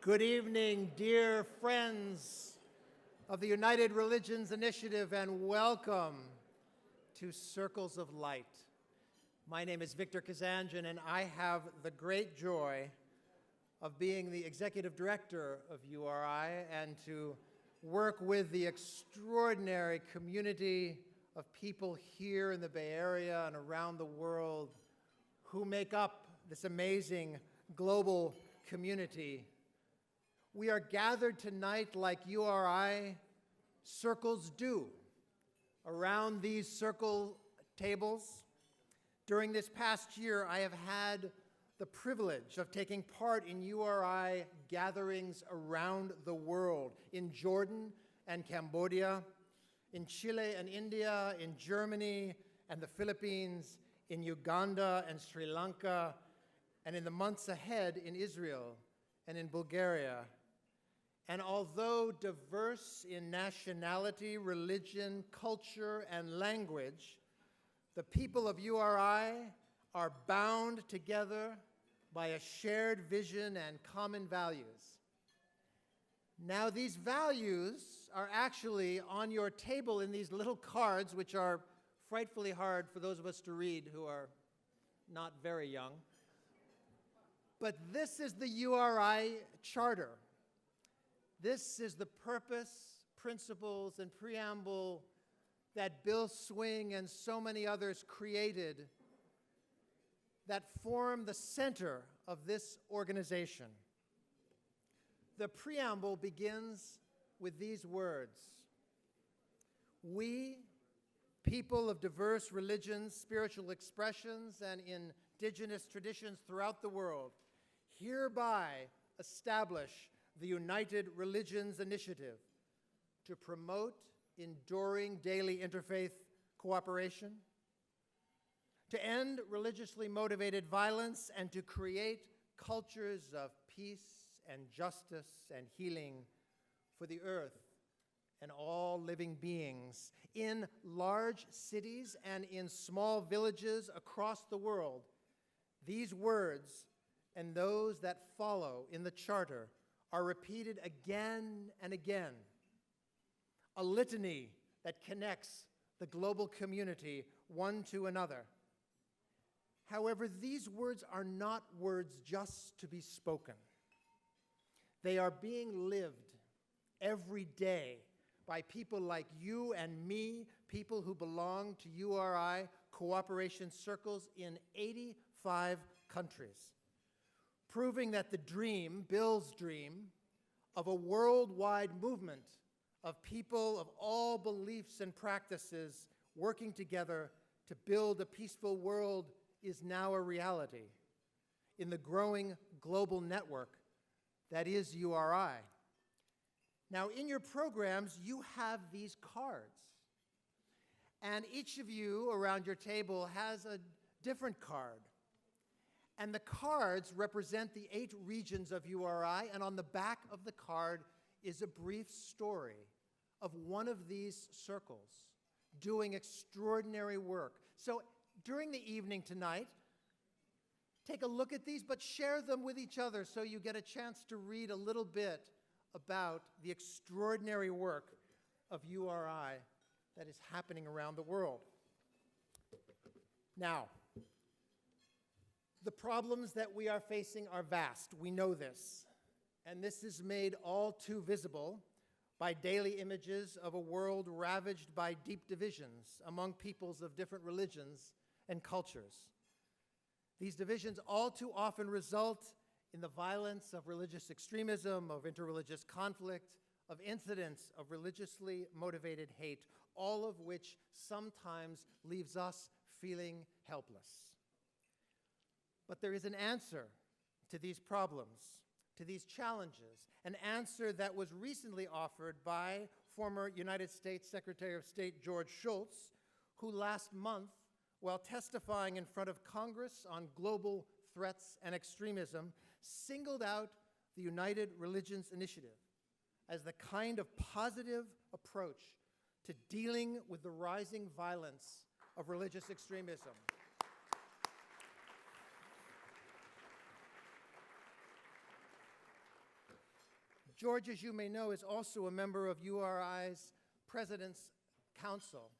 Good evening, dear friends of the United Religions Initiative, and welcome to Circles of Light. My name is Victor Kazanjian, and I have the great joy of being the Executive Director of URI and to work with the extraordinary community of people here in the Bay Area and around the world who make up this amazing global community. We are gathered tonight like URI circles do around these circle tables. During this past year, I have had the privilege of taking part in URI gatherings around the world, in Jordan and Cambodia, in Chile and India, in Germany and the Philippines, in Uganda and Sri Lanka, and in the months ahead in Israel and in Bulgaria. And although diverse in nationality, religion, culture, and language, the people of URI are bound together by a shared vision and common values. Now, these values are actually on your table in these little cards, which are frightfully hard for those of us to read who are not very young. But this is the URI Charter. This is the purpose, principles, and preamble that Bill Swing and so many others created that form the center of this organization. The preamble begins with these words: "We, people of diverse religions, spiritual expressions, and indigenous traditions throughout the world, hereby establish the United Religions Initiative to promote enduring daily interfaith cooperation, to end religiously motivated violence, and to create cultures of peace and justice and healing for the earth and all living beings in large cities and in small villages across the world." These words and those that follow in the Charter are repeated again and again, a litany that connects the global community one to another. However, these words are not words just to be spoken. They are being lived every day by people like you and me, people who belong to URI cooperation circles in 85 countries, proving that the dream, Bill's dream, of a worldwide movement of people of all beliefs and practices working together to build a peaceful world is now a reality in the growing global network that is URI. Now, in your programs, you have these cards, and each of you around your table has a different card. And the cards represent the 8 regions of URI, and on the back of the card is a brief story of one of these circles doing extraordinary work. So during the evening tonight, take a look at these, but share them with each other so you get a chance to read a little bit about the extraordinary work of URI that is happening around the world. Now, the problems that we are facing are vast. We know this. And this is made all too visible by daily images of a world ravaged by deep divisions among peoples of different religions and cultures. These divisions all too often result in the violence of religious extremism, of interreligious conflict, of incidents of religiously motivated hate, all of which sometimes leaves us feeling helpless. But there is an answer to these problems, to these challenges, an answer that was recently offered by former United States Secretary of State George Shultz, who last month, while testifying in front of Congress on global threats and extremism, singled out the United Religions Initiative as the kind of positive approach to dealing with the rising violence of religious extremism. George, as you may know, is also a member of URI's President's Council,